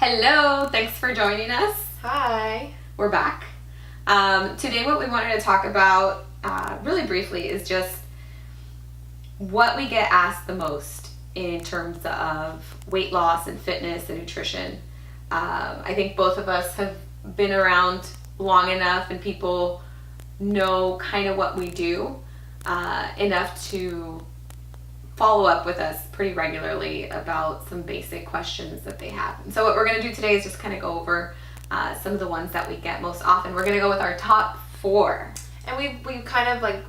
Hello, thanks for joining us. Hi. We're back. Today what we wanted to talk about really briefly is just what we get asked the most in terms of weight loss and fitness and nutrition. I think both of us have been around long enough and people know kind of what we do enough to follow up with us pretty regularly about some basic questions that they have. And so what we're going to do today is just kind of go over some of the ones that we get most often. We're going to go with our top 4. And we kind of like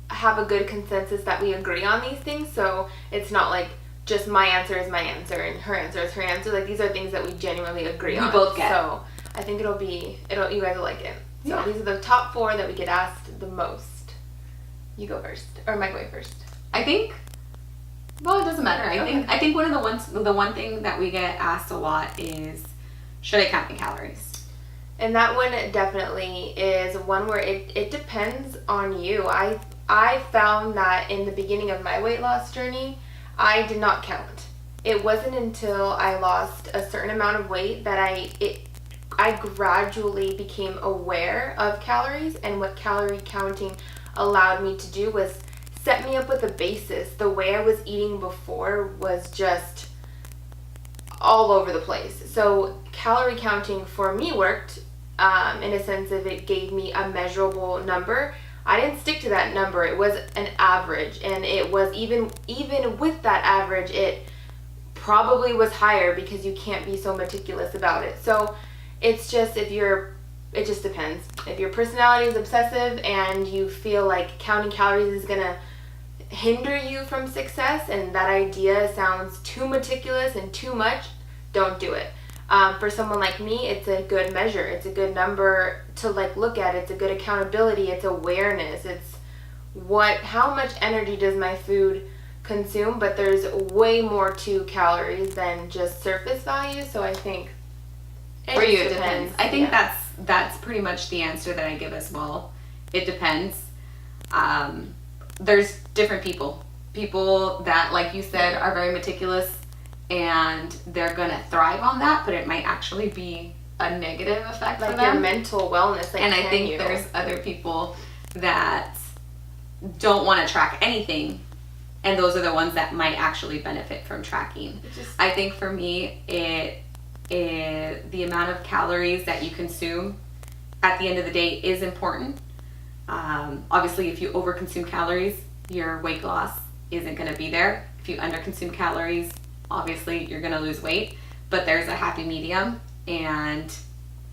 have a good consensus that we agree on these things, so it's not like just my answer is my answer and her answer is her answer. Like, these are things that we genuinely agree on. We both get. So I think you guys will like it. So Yeah. These are the top 4 that we get asked the most. You go first, or am I going first? I think, well, it doesn't matter. Okay. I think the one thing that we get asked a lot is, should I count my calories? And that one definitely is one where it depends on you. I found that in the beginning of my weight loss journey, I did not count. It wasn't until I lost a certain amount of weight that I gradually became aware of calories, and what calorie counting allowed me to do was set me up with a basis. The way I was eating before was just all over the place. So calorie counting for me worked in a sense of it gave me a measurable number. I didn't stick to that number. It was an average, and it was even with that average, it probably was higher because you can't be so meticulous about it. So it's just it just depends. If your personality is obsessive and you feel like counting calories is gonna hinder you from success and that idea sounds too meticulous and too much, don't do it. For someone like me, it's a good measure. It's a good number to look at. It's a good accountability. It's awareness. It's how much energy does my food consume, but there's way more to calories than just surface value. So I think For you, it depends. I think that's pretty much the answer that I give as well. It depends. There's different people that, like you said, are very meticulous and they're gonna thrive on that, but it might actually be a negative effect for them. Like your mental wellness. And I think there's other people that don't want to track anything, and those are the ones that might actually benefit from tracking. I think for me, the amount of calories that you consume at the end of the day is important. Obviously, if you overconsume calories, your weight loss isn't going to be there. If you underconsume calories, obviously you're going to lose weight, but there's a happy medium, and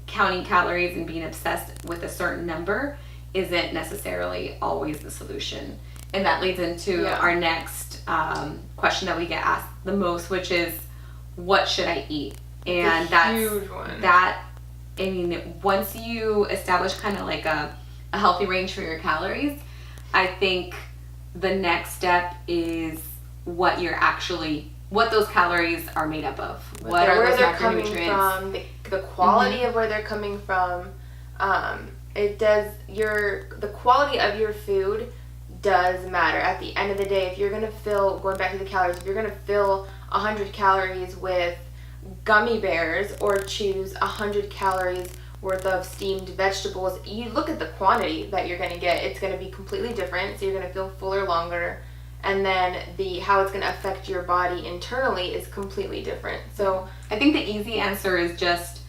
counting calories and being obsessed with a certain number isn't necessarily always the solution. And that leads into our next question that we get asked the most, which is, what should I eat? And that's huge one. Once you establish kind of like a healthy range for your calories, I think the next step is what those calories are made up of. What are where those they're coming macronutrients? from, the quality of where they're coming from. The quality of your food does matter. At the end of the day, if you're going to going back to the calories, if you're going to fill 100 calories with gummy bears or choose 100 calories worth of steamed vegetables, you look at the quantity that you're going to get. It's going to be completely different, so you're going to feel fuller longer, and then how it's going to affect your body internally is completely different. So I think the easy answer is just,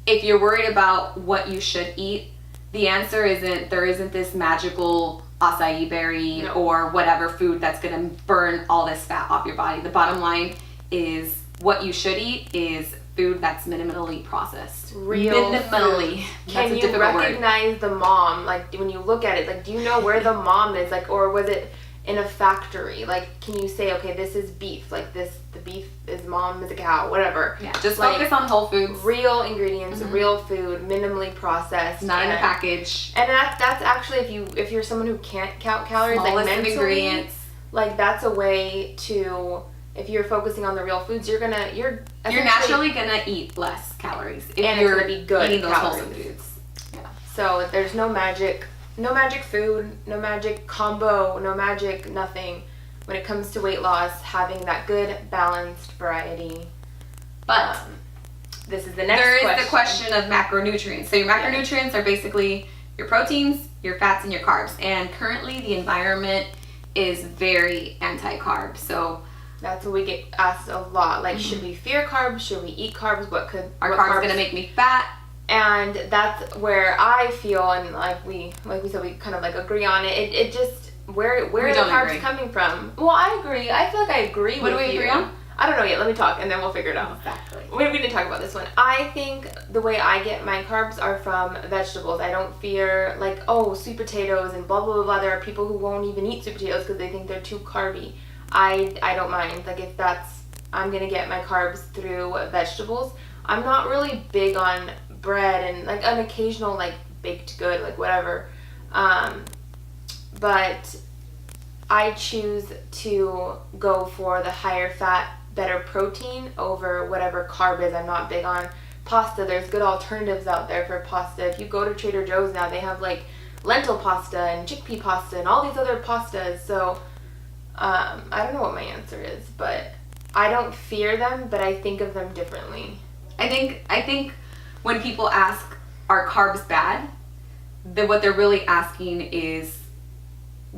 if you're worried about what you should eat, the answer isn't this magical acai berry or whatever food that's going to burn all this fat off your body. The bottom line is, what you should eat is food that's minimally processed. Minimally. Can you recognize the mom? Like, when you look at it, do you know where the mom is? Or was it in a factory? Can you say, okay, this is beef. The beef is mom is a cow, whatever. Yeah, just focus on whole foods. Real ingredients, real food, minimally processed. Not in a package. And that's actually, if you're someone who can't count calories, Smallest mentally, ingredients. That's a way to... If you're focusing on the real foods, you're naturally gonna eat less calories if and you're it's gonna be good eating those calories. wholesome foods. Yeah. So there's no magic food, no magic combo, no magic nothing when it comes to weight loss. Having that good balanced variety. But this is the next there question. is the question of macronutrients. So your macronutrients are basically your proteins, your fats, and your carbs. And currently the environment is very anti-carb. So that's what we get asked a lot. Like, should we fear carbs? Should we eat carbs? What carbs going to make me fat? And that's where I feel, and like we said, we kind of like agree on it. It just, where are the carbs coming from? Well, I agree. I feel like I agree with you. What do we agree on? I don't know yet. Let me talk, and then we'll figure it out. Exactly. We didn't talk about this one. I think the way I get my carbs are from vegetables. I don't fear, like, oh, sweet potatoes and blah, blah, blah, blah. There are people who won't even eat sweet potatoes because they think they're too carby. I don't mind. Like, if I'm going to get my carbs through vegetables. I'm not really big on bread and, like, an occasional, like, baked good, like, whatever. But I choose to go for the higher fat, better protein over whatever carb is. I'm not big on pasta. There's good alternatives out there for pasta. If you go to Trader Joe's now, they have like lentil pasta and chickpea pasta and all these other pastas. So I don't know what my answer is, but I don't fear them, but I think of them differently. I think when people ask, are carbs bad? What they're really asking is,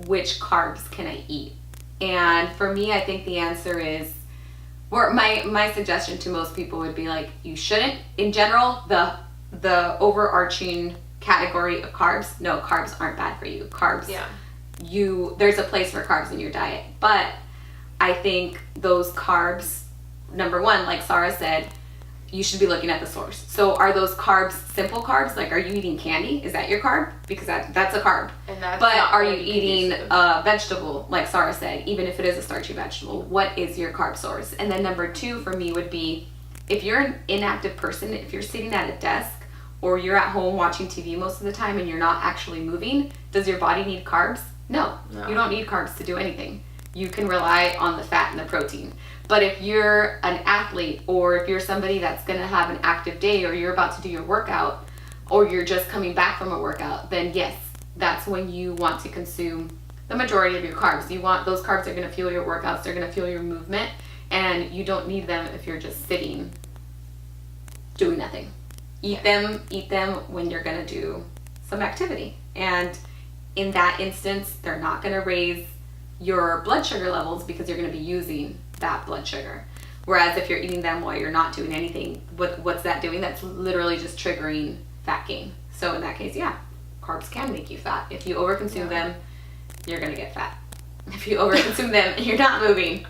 which carbs can I eat? And for me, I think the answer is, my suggestion to most people would be like, you shouldn't. In general, the overarching category of carbs, no, carbs aren't bad for you. Carbs, there's a place for carbs in your diet. But I think those carbs, number one, like Sarah said, you should be looking at the source. So are those carbs simple carbs? Like, are you eating candy? Is that your carb? Because that's a carb. But are you eating a vegetable, like Sarah said, even if it is a starchy vegetable? What is your carb source? And then number two for me would be, if you're an inactive person, if you're sitting at a desk or you're at home watching TV most of the time and you're not actually moving, does your body need carbs? No. You don't need carbs to do anything. You can rely on the fat and the protein. But if you're an athlete, or if you're somebody that's going to have an active day, or you're about to do your workout, or you're just coming back from a workout, then yes, that's when you want to consume the majority of your carbs. Those carbs are going to fuel your workouts, they're going to fuel your movement, and you don't need them if you're just sitting doing nothing. Eat them when you're going to do some activity. And in that instance, they're not going to raise your blood sugar levels because you're going to be using that blood sugar. Whereas if you're eating them while you're not doing anything, what's that doing? That's literally just triggering fat gain. So in that case, carbs can make you fat. If you overconsume them, you're going to get fat. If you overconsume them and you're not moving,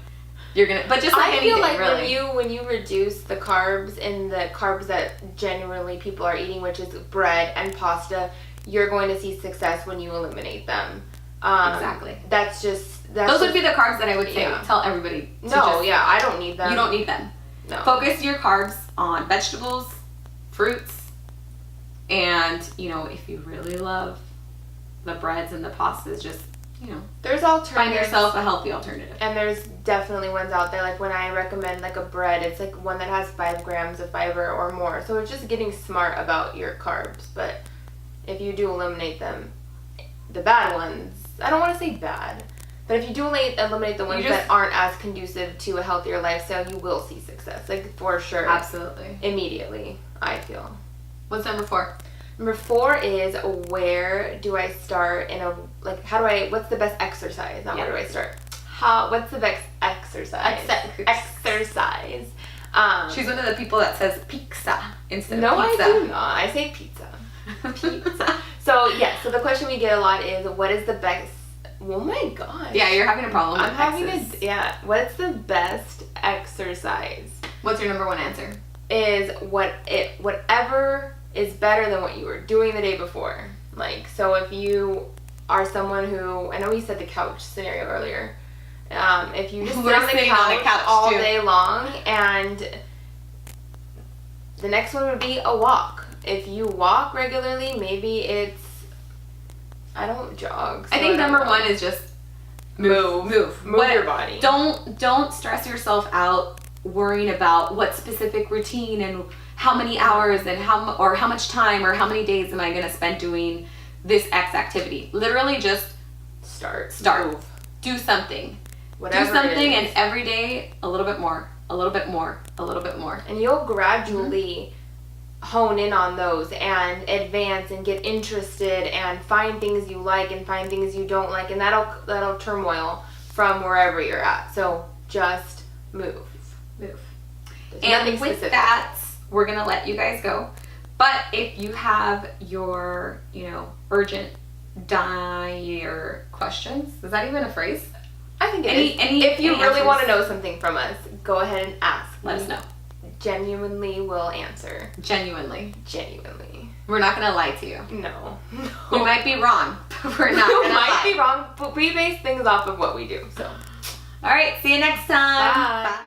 you're going to, but just like anything, I feel like really. when you reduce the carbs and the carbs that generally people are eating, which is bread and pasta, you're going to see success when you eliminate them. Exactly. Those would be the carbs that I would say, tell everybody. I don't need them. You don't need them. No. Focus your carbs on vegetables, fruits, and, if you really love the breads and the pastas, just, there's alternatives. Find yourself a healthy alternative. And there's definitely ones out there, like when I recommend like a bread, it's like one that has 5 grams of fiber or more. So it's just getting smart about your carbs. But if you do eliminate them, the bad ones, I don't want to say bad, but if you do eliminate the ones that aren't as conducive to a healthier lifestyle, you will see success, like, for sure. Absolutely. Immediately, I feel. What's number 4? Number 4 is, where do I start what's the best exercise? Not where do I start. What's the best exercise? Exercise. She's one of the people that says pizza instead of pizza. No, I do not. I say pizza. Pizza. So the question we get a lot is, what is the best? Oh my gosh. Yeah, you're having a problem with what's the best exercise? What's your number 1 answer? Is whatever is better than what you were doing the day before. Like, so if you are someone who, I know we said the couch scenario earlier. If you just sit on the couch all day long, and the next one would be a walk. If you walk regularly, maybe I don't jog. So I think number 1 is just move your body. Don't stress yourself out worrying about what specific routine and how many hours and how much time or how many days am I going to spend doing this X activity. Literally just start. Move. Do something. Whatever do something, and every day a little bit more. a little bit more, a little bit more. And you'll gradually hone in on those and advance and get interested and find things you like and find things you don't like, and that'll turmoil from wherever you're at. So just move. Move. There's And nothing with specific. that, we're going to let you guys go. But if you have your, urgent dire questions, is that even a phrase? I think it is. If you really want to know something from us, go ahead and ask. Let us know. Genuinely will answer. Genuinely. We're not going to lie to you. No. We might be wrong, but we're not going to lie. We might be wrong, but we base things off of what we do. So. All right, see you next time. Bye. Bye.